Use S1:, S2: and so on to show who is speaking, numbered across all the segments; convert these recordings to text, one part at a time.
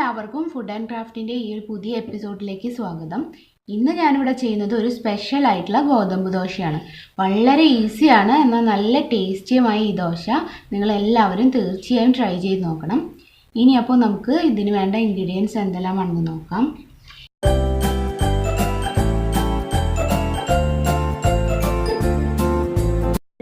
S1: എല്ലാവർക്കും food and ക്രാഫ്റ്റിൻ്റെ ഈ ഒരു പുതിയ എപ്പിസോഡിലേക്ക് സ്വാഗതം. ഇന്ന് ഞാനിവിടെ ചെയ്യുന്നത് ഒരു സ്പെഷ്യൽ ആയിട്ടുള്ള ഗോതമ്പ് ദോശയാണ്. വളരെ ഈസിയാണ്, എന്നാൽ നല്ല ടേസ്റ്റിയുമായ ഈ ദോശ നിങ്ങളെല്ലാവരും തീർച്ചയായും ട്രൈ ചെയ്ത് നോക്കണം. ഇനി അപ്പോൾ നമുക്ക് ഇതിന് വേണ്ട ഇൻഗ്രീഡിയൻസ് എന്തെല്ലാമാണെന്ന് നോക്കാം.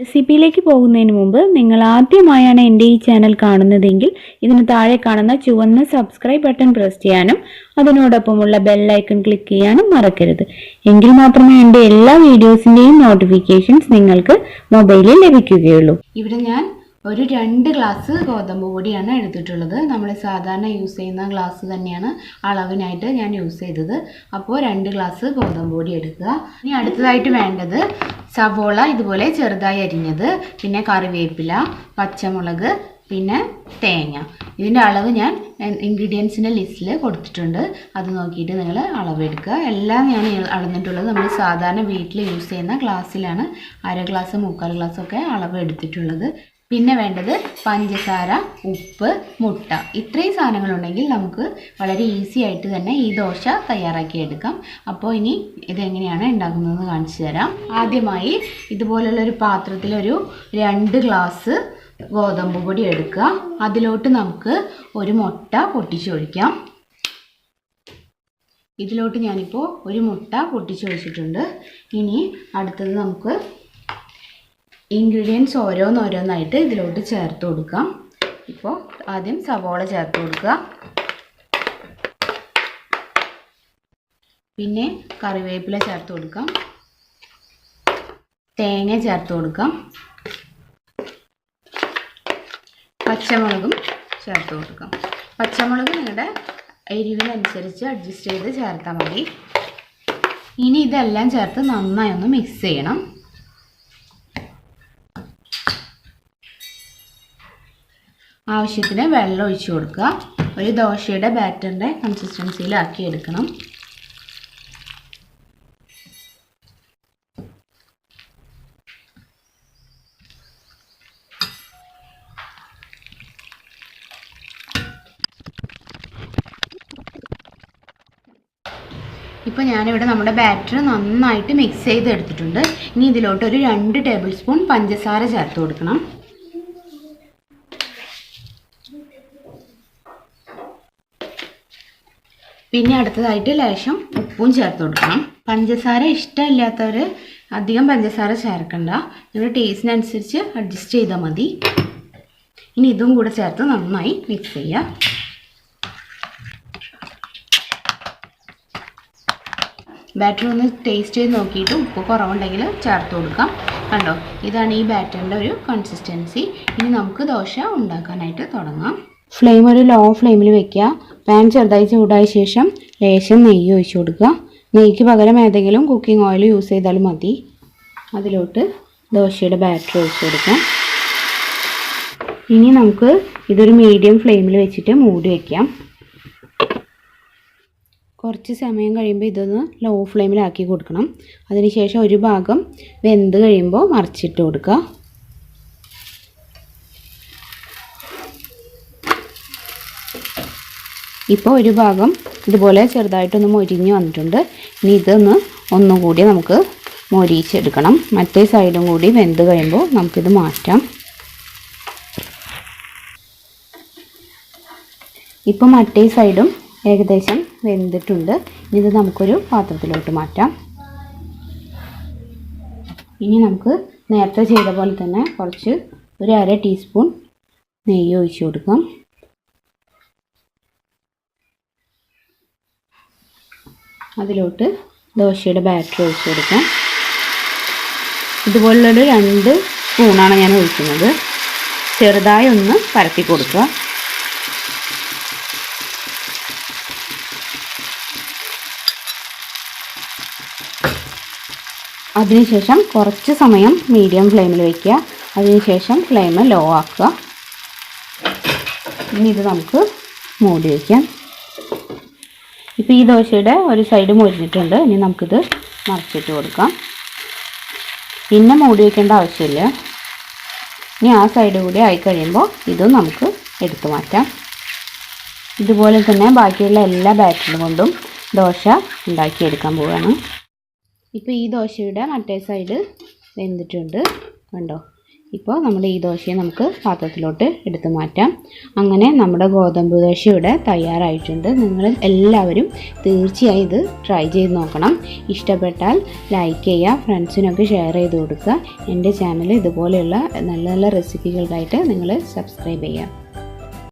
S2: റെസിപ്പിയിലേക്ക് പോകുന്നതിന് മുമ്പ് നിങ്ങൾ ആദ്യമായാണ് എൻ്റെ ഈ ചാനൽ കാണുന്നതെങ്കിൽ ഇതിന് താഴെ കാണുന്ന ചുവന്ന സബ്സ്ക്രൈബ് ബട്ടൺ പ്രസ് ചെയ്യാനും അതിനോടൊപ്പമുള്ള ബെൽ ഐക്കൺ ക്ലിക്ക് ചെയ്യാനും മറക്കരുത്. എങ്കിൽ മാത്രമേ എൻ്റെ എല്ലാ വീഡിയോസിൻ്റെയും നോട്ടിഫിക്കേഷൻസ് നിങ്ങൾക്ക് മൊബൈലിൽ ലഭിക്കുകയുള്ളൂ.
S1: ഇവിടെ ഞാൻ ഒരു 2 ഗ്ലാസ് ഗോതമ്പ് പൊടിയാണ് എടുത്തിട്ടുള്ളത്. നമ്മൾ സാധാരണ യൂസ് ചെയ്യുന്ന ഗ്ലാസ് തന്നെയാണ് അളവിനായിട്ട് ഞാൻ യൂസ് ചെയ്തത്. അപ്പോൾ 2 ഗ്ലാസ് ഗോതമ്പ് പൊടി എടുക്കുക. ഇനി അടുത്തതായിട്ട് വേണ്ടത് സവോള ഇതുപോലെ ചെറുതായി അരിഞ്ഞത്, പിന്നെ കറിവേപ്പില, പച്ചമുളക്, പിന്നെ തേങ്ങ. ഇതിൻ്റെ അളവ് ഞാൻ ഇൻഗ്രീഡിയൻസിൻ്റെ ലിസ്റ്റിൽ കൊടുത്തിട്ടുണ്ട്. അത് നോക്കിയിട്ട് നിങ്ങൾ അളവെടുക്കുക. എല്ലാം ഞാൻ അളന്നിട്ടുള്ളത് നമ്മൾ സാധാരണ വീട്ടിൽ യൂസ് ചെയ്യുന്ന ഗ്ലാസ്സിലാണ്. 1/2 ഗ്ലാസ് 3/4 ഗ്ലാസ് ഒക്കെ അളവ് എടുത്തിട്ടുള്ളത്. പിന്നെ വേണ്ടത് പഞ്ചസാര, ഉപ്പ്, മുട്ട. ഇത്രയും സാധനങ്ങളുണ്ടെങ്കിൽ നമുക്ക് വളരെ ഈസി ആയിട്ട് തന്നെ ഈ ദോശ തയ്യാറാക്കി എടുക്കാം. അപ്പോൾ ഇനി ഇതെങ്ങനെയാണ് ഉണ്ടാക്കുന്നതെന്ന് കാണിച്ചു തരാം. ആദ്യമായി ഇതുപോലുള്ളൊരു പാത്രത്തിൽ ഒരു 2 ഗ്ലാസ് ഗോതമ്പ് പൊടി എടുക്കുക. അതിലോട്ട് നമുക്ക് ഒരു മുട്ട പൊട്ടിച്ചൊഴിക്കാം. ഇതിലോട്ട് ഞാനിപ്പോൾ ഒരു മുട്ട പൊട്ടിച്ചൊഴിച്ചിട്ടുണ്ട്. ഇനി അടുത്തത് നമുക്ക് ഇൻഗ്രീഡിയൻസ് ഓരോന്നായിട്ട് ഇതിലോട്ട് ചേർത്ത് കൊടുക്കാം. ഇപ്പോൾ ആദ്യം സവോള ചേർത്ത് കൊടുക്കുക, പിന്നെ കറിവേപ്പില ചേർത്ത് കൊടുക്കാം, തേങ്ങ ചേർത്ത് കൊടുക്കാം, പച്ചമുളകും ചേർത്ത് കൊടുക്കാം. പച്ചമുളക് നിങ്ങളുടെ എരിവിനനുസരിച്ച് അഡ്ജസ്റ്റ് ചെയ്ത് ചേർത്താൽ മതി. ഇനി ഇതെല്ലാം ചേർത്ത് നന്നായി ഒന്ന് മിക്സ് ചെയ്യണം. ആവശ്യത്തിന് വെള്ളം ഒഴിച്ച് കൊടുക്കുക. ഒരു ദോശയുടെ ബാറ്ററിൻ്റെ കൺസിസ്റ്റൻസിയിലാക്കി എടുക്കണം. ഇപ്പോൾ ഞാനിവിടെ നമ്മുടെ ബാറ്റർ നന്നായിട്ട് മിക്സ് ചെയ്ത് എടുത്തിട്ടുണ്ട്. ഇനി ഇതിലോട്ട് ഒരു 2 ടേബിൾ സ്പൂൺ പഞ്ചസാര ചേർത്ത് കൊടുക്കണം. പിന്നെ അടുത്തതായിട്ട് ലേശം ഉപ്പും ചേർത്ത് കൊടുക്കണം. പഞ്ചസാര ഇഷ്ടമില്ലാത്തവർ അധികം പഞ്ചസാര ചേർക്കണ്ട, നിങ്ങളുടെ ടേസ്റ്റിനനുസരിച്ച് അഡ്ജസ്റ്റ് ചെയ്താൽ മതി. ഇനി ഇതും കൂടെ ചേർത്ത് നന്നായി മിക്സ് ചെയ്യുക. ബാറ്റർ ഒന്ന് ടേസ്റ്റ് ചെയ്ത് നോക്കിയിട്ട് ഉപ്പ് കുറവുണ്ടെങ്കിൽ ചേർത്ത് കൊടുക്കാം. കണ്ടോ, ഇതാണ് ഈ ബാറ്ററിൻ്റെ ഒരു കൺസിസ്റ്റൻസി. ഇനി നമുക്ക് ദോശ ഉണ്ടാക്കാനായിട്ട് തുടങ്ങാം.
S2: ഫ്ലെയിം ഒരു ലോ ഫ്ലെയിമിൽ വെക്കുക. പാൻ ചെറുതായി ചൂടായ ശേഷം ലേശം നെയ്യ് ഒഴിച്ചു കൊടുക്കുക. നെയ്ക്ക് പകരം ഏതെങ്കിലും കുക്കിംഗ് ഓയിൽ യൂസ് ചെയ്താലും മതി. അതിലോട്ട് ദോശയുടെ ബാറ്റർ ഒഴിച്ചു കൊടുക്കാം. ഇനി നമുക്ക് ഇതൊരു മീഡിയം ഫ്ലെയിമിൽ വെച്ചിട്ട് മൂടി വയ്ക്കാം. കുറച്ച് സമയം കഴിയുമ്പോൾ ഇതൊന്ന് ലോ ഫ്ലെയിമിലാക്കി കൊടുക്കണം. അതിനുശേഷം ഒരു ഭാഗം വെന്ത് കഴിയുമ്പോൾ മറിച്ചിട്ട് കൊടുക്കുക. ഇപ്പോൾ ഒരു ഭാഗം ഇതുപോലെ ചെറുതായിട്ടൊന്ന് മൊരിഞ്ഞ് വന്നിട്ടുണ്ട്. ഇനി ഇതൊന്ന് ഒന്നുകൂടി നമുക്ക് മൊരിച്ചെടുക്കണം. മറ്റേ സൈഡും കൂടി വെന്ത് കഴിയുമ്പോൾ നമുക്കിത് മാറ്റാം. ഇപ്പോൾ മറ്റേ സൈഡും ഏകദേശം വെന്തിട്ടുണ്ട്. ഇത് നമുക്കൊരു പാത്രത്തിലോട്ട് മാറ്റാം. ഇനി നമുക്ക് നേരത്തെ ചെയ്ത പോലെ തന്നെ കുറച്ച് ഒരു 1/2 ടീസ്പൂൺ നെയ്യ് ഒഴിച്ച് കൊടുക്കാം. അതിലോട്ട് ദോശയുടെ ബാറ്റർ ഒഴിച്ച് കൊടുക്കാം. ഇതുപോലുള്ളൊരു 2 സ്പൂണാണ് ഞാൻ ഒഴിക്കുന്നത്. ചെറുതായി ഒന്ന് പരത്തി കൊടുക്കുക. അതിനുശേഷം കുറച്ച് സമയം മീഡിയം ഫ്ലെയിമിൽ വയ്ക്കുക. അതിനുശേഷം ഫ്ലെയിം ലോ ആക്കുക. ഇനി ഇത് നമുക്ക് മൂടി വയ്ക്കാം. ഇപ്പോൾ ഈ ദോശയുടെ ഒരു സൈഡ് മൊരിഞ്ഞിട്ടുണ്ട്. ഇനി നമുക്കിത് മറിച്ചിട്ട് കൊടുക്കാം. പിന്നെ മൂടി വയ്ക്കേണ്ട ആവശ്യമില്ല. ഇനി ആ സൈഡ് കൂടി ആയി കഴിയുമ്പോൾ ഇതും നമുക്ക് എടുത്തു മാറ്റാം.
S1: ഇതുപോലെ തന്നെ ബാക്കിയുള്ള എല്ലാ ബാറ്ററും കൊണ്ടും ദോശ ഉണ്ടാക്കിയെടുക്കാൻ പോവുകയാണ്. ഇപ്പോൾ ഈ ദോശയുടെ മറ്റേ സൈഡ് വെന്തിട്ടുണ്ട്, കണ്ടോ. ഇപ്പോൾ നമ്മുടെ ഈ ദോശയെ നമുക്ക് പാത്രത്തിലോട്ട് എടുത്ത് മാറ്റാം. അങ്ങനെ നമ്മുടെ ഗോതമ്പ് ദോശ ഇവിടെ തയ്യാറായിട്ടുണ്ട്. നിങ്ങൾ എല്ലാവരും തീർച്ചയായും ഇത് ട്രൈ ചെയ്ത് നോക്കണം. ഇഷ്ടപ്പെട്ടാൽ ലൈക്ക് ചെയ്യുക, ഫ്രണ്ട്സിനൊക്കെ ഷെയർ ചെയ്ത് കൊടുക്കുക. എൻ്റെ ചാനൽ ഇതുപോലെയുള്ള നല്ല നല്ല റെസിപ്പികൾക്കായിട്ട് നിങ്ങൾ സബ്സ്ക്രൈബ് ചെയ്യുക.